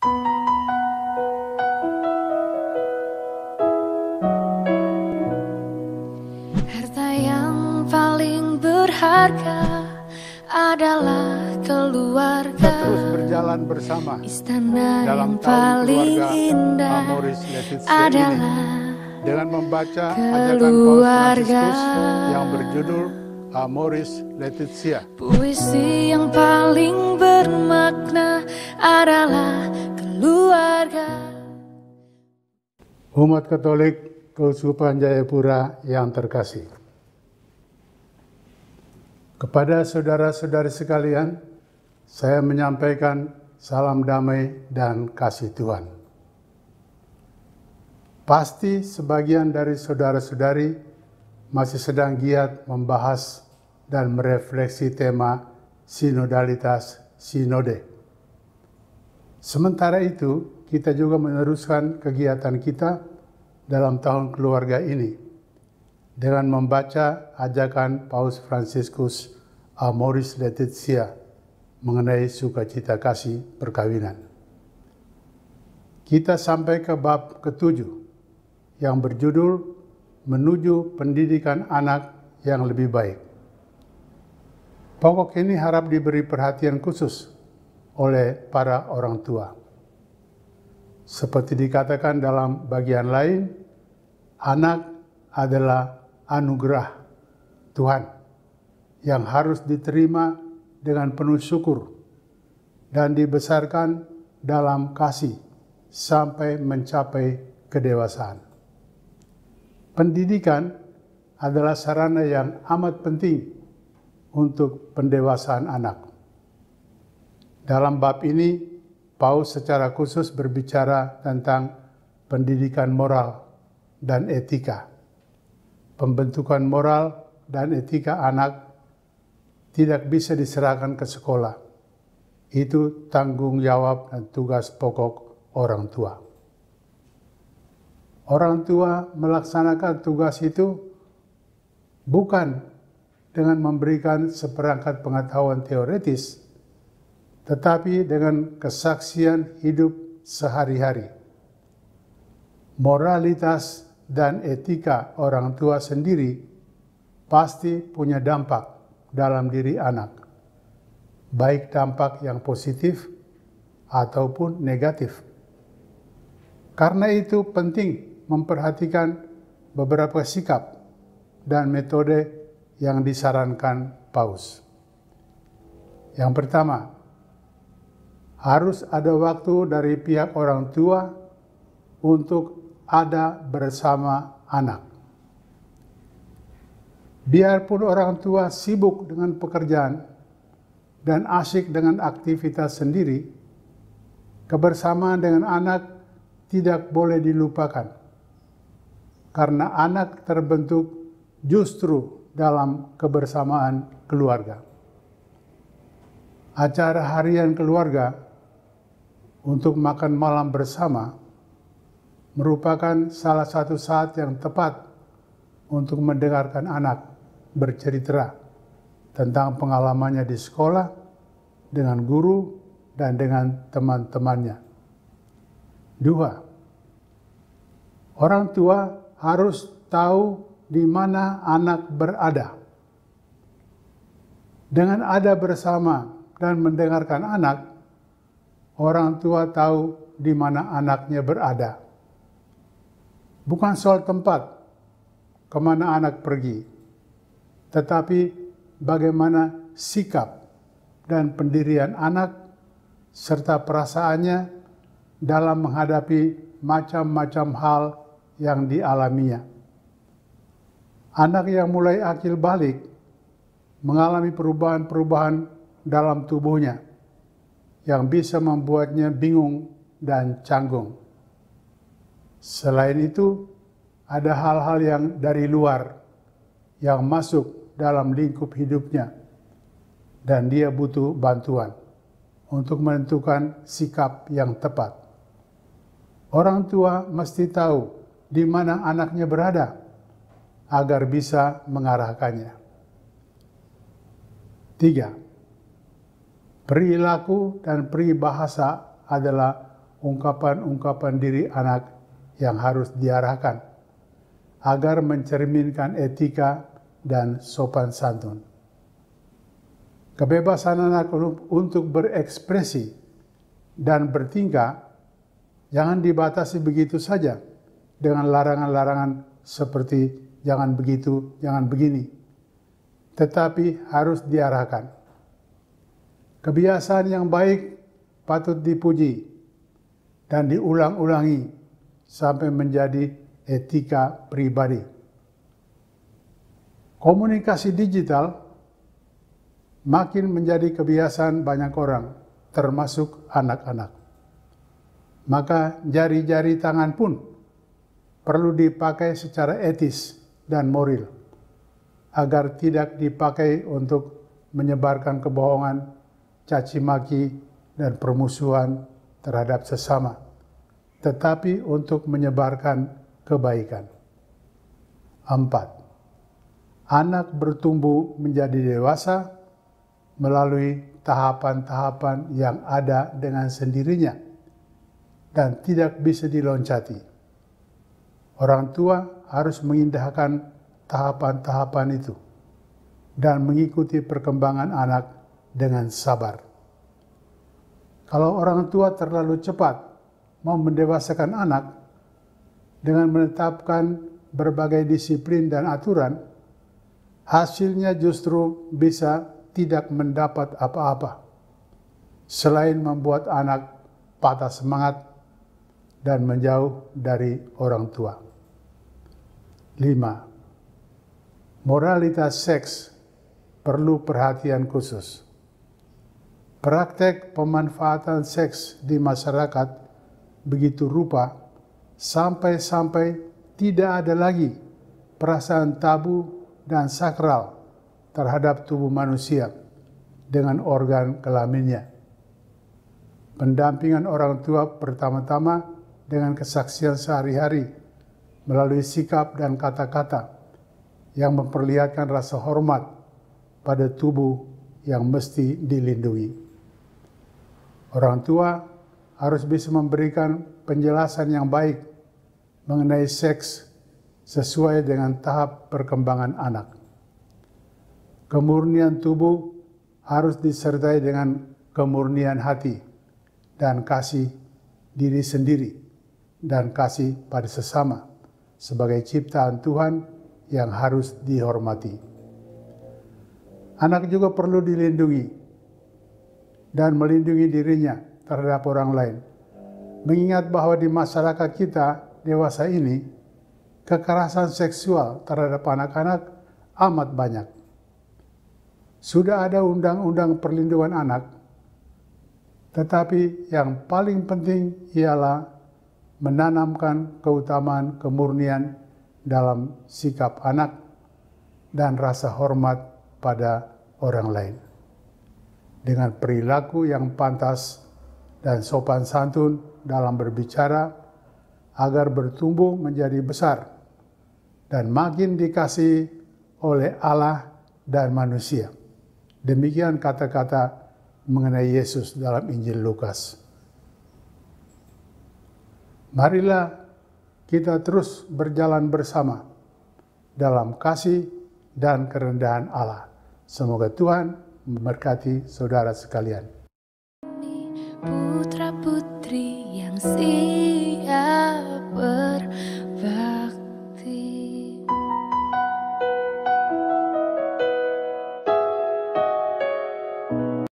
Harta yang paling berharga adalah keluarga. Terus berjalan bersama Istana dalam yang paling indah Amoris Laetitia adalah ini dengan membaca ajakan Paus keluarga. Fransiskus yang berjudul Amoris Laetitia. Puisi yang paling bermakna adalah keluarga. Umat Katolik Keuskupan Jayapura yang terkasih. Kepada saudara-saudari sekalian, saya menyampaikan salam damai dan kasih Tuhan. Pasti sebagian dari saudara-saudari masih sedang giat membahas dan merefleksi tema sinodalitas sinode. Sementara itu, kita juga meneruskan kegiatan kita dalam tahun keluarga ini dengan membaca ajakan Paus Fransiskus Amoris Laetitia mengenai sukacita kasih perkawinan. Kita sampai ke bab ke-7 yang berjudul Menuju Pendidikan Anak yang Lebih Baik. Pokok ini harap diberi perhatian khusus oleh para orang tua. Seperti dikatakan dalam bagian lain, anak adalah anugerah Tuhan yang harus diterima dengan penuh syukur dan dibesarkan dalam kasih sampai mencapai kedewasaan. Pendidikan adalah sarana yang amat penting untuk pendewasaan anak. Dalam bab ini, Paus secara khusus berbicara tentang pendidikan moral dan etika. Pembentukan moral dan etika anak tidak bisa diserahkan ke sekolah. Itu tanggung jawab dan tugas pokok orang tua. Orang tua melaksanakan tugas itu bukan dengan memberikan seperangkat pengetahuan teoretis, tetapi dengan kesaksian hidup sehari-hari. Moralitas dan etika orang tua sendiri pasti punya dampak dalam diri anak, baik dampak yang positif ataupun negatif. Karena itu penting memperhatikan beberapa sikap dan metode yang disarankan Paus. Yang pertama, harus ada waktu dari pihak orang tua untuk ada bersama anak. Biarpun orang tua sibuk dengan pekerjaan dan asyik dengan aktivitas sendiri, kebersamaan dengan anak tidak boleh dilupakan. Karena anak terbentuk justru dalam kebersamaan keluarga. Acara harian keluarga untuk makan malam bersama merupakan salah satu saat yang tepat untuk mendengarkan anak bercerita tentang pengalamannya di sekolah, dengan guru, dan dengan teman-temannya. 2. Orang tua harus tahu di mana anak berada. Dengan ada bersama dan mendengarkan anak, orang tua tahu di mana anaknya berada. Bukan soal tempat kemana anak pergi, tetapi bagaimana sikap dan pendirian anak serta perasaannya dalam menghadapi macam-macam hal yang dialaminya. Anak yang mulai akil balik mengalami perubahan-perubahan dalam tubuhnya yang bisa membuatnya bingung dan canggung. Selain itu, ada hal-hal yang dari luar yang masuk dalam lingkup hidupnya dan dia butuh bantuan untuk menentukan sikap yang tepat. Orang tua mesti tahu di mana anaknya berada agar bisa mengarahkannya. 3. Perilaku dan peribahasa adalah ungkapan-ungkapan diri anak yang harus diarahkan agar mencerminkan etika dan sopan santun. Kebebasan anak untuk berekspresi dan bertingkah jangan dibatasi begitu saja dengan larangan-larangan seperti jangan begitu, jangan begini, tetapi harus diarahkan. Kebiasaan yang baik patut dipuji dan diulang-ulangi sampai menjadi etika pribadi. Komunikasi digital makin menjadi kebiasaan banyak orang, termasuk anak-anak. Maka jari-jari tangan pun perlu dipakai secara etis dan moral, agar tidak dipakai untuk menyebarkan kebohongan, caci maki, dan permusuhan terhadap sesama, tetapi untuk menyebarkan kebaikan. 4. Anak bertumbuh menjadi dewasa melalui tahapan-tahapan yang ada dengan sendirinya dan tidak bisa diloncati. Orang tua harus mengindahkan tahapan-tahapan itu dan mengikuti perkembangan anak dengan sabar. Kalau orang tua terlalu cepat mau mendewasakan anak dengan menetapkan berbagai disiplin dan aturan, hasilnya justru bisa tidak mendapat apa-apa, selain membuat anak patah semangat dan menjauh dari orang tua. 5. Moralitas seks perlu perhatian khusus. Praktek pemanfaatan seks di masyarakat begitu rupa sampai-sampai tidak ada lagi perasaan tabu dan sakral terhadap tubuh manusia dengan organ kelaminnya. Pendampingan orang tua pertama-tama dengan kesaksian sehari-hari melalui sikap dan kata-kata yang memperlihatkan rasa hormat pada tubuh yang mesti dilindungi. Orang tua harus bisa memberikan penjelasan yang baik mengenai seks sesuai dengan tahap perkembangan anak. Kemurnian tubuh harus disertai dengan kemurnian hati dan kasih diri sendiri dan kasih pada sesama sebagai ciptaan Tuhan yang harus dihormati. Anak juga perlu dilindungi dan melindungi dirinya terhadap orang lain. Mengingat bahwa di masyarakat kita dewasa ini, kekerasan seksual terhadap anak-anak amat banyak. Sudah ada undang-undang perlindungan anak, tetapi yang paling penting ialah menanamkan keutamaan kemurnian dalam sikap anak dan rasa hormat pada orang lain. Dengan perilaku yang pantas dan sopan santun dalam berbicara agar bertumbuh menjadi besar dan makin dikasihi oleh Allah dan manusia. Demikian kata-kata mengenai Yesus dalam Injil Lukas. Marilah kita terus berjalan bersama dalam kasih dan kerendahan Allah. Semoga Tuhan memberkati saudara sekalian. Putra-putri yang